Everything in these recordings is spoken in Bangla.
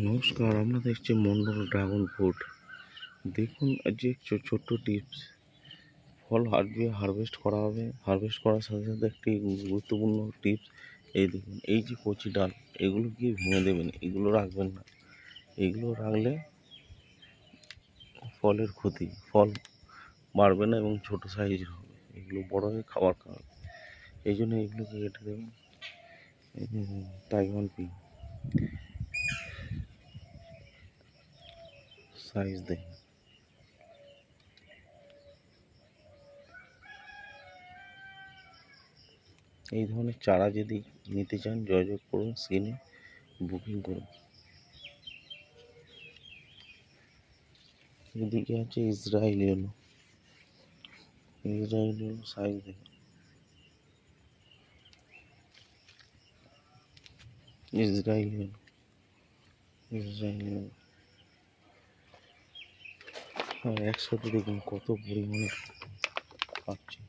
নমস্কার, আমরা দেখছি মন্ডল ড্রাগন ফ্রুট। দেখুন যে ছোট্ট টিপস, ফল হারভেস্ট করা হবে। হারভেস্ট করার সাথে সাথে একটি গুরুত্বপূর্ণ টিপস, এই দেখুন, এই যে কচি ডাল, এগুলো গিয়ে ভেঙে দেবেন, এগুলো রাখবেন না। এগুলো রাখলে ফলের ক্ষতি, ফল বাড়বে না এবং ছোট সাইজের হবে, এগুলো বড় হয়ে খাবার খাওয়াবে। এই জন্য এগুলোকে কেটে দেবেন। তাইওয়ান পি সাইজ দেখুন। এই ধরনের চারা যদি নিতে চান যোগাযোগ করুন, স্ক্রিনে বুকিং করুন। এদিকে আছে ইসরায়েলিয়ান সাইজ দেখুন। ইসরায়েলিয়ান একসাথে দেখুন কত পরিমাণে পাচ্ছি।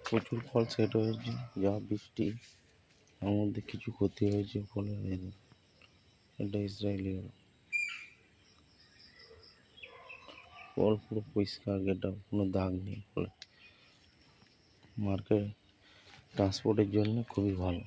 প্রচুর ফল সেট হয়েছে, যা বৃষ্টি তার মধ্যে কিছু ক্ষতি হয়েছে ফলের। এটা ইসরায়েলিয়ান ফল, পুরো পরিষ্কার, এটা কোনো দাগ নেই। ফলে মার্কেট ট্রান্সপোর্টের জন্য খুবই ভালো।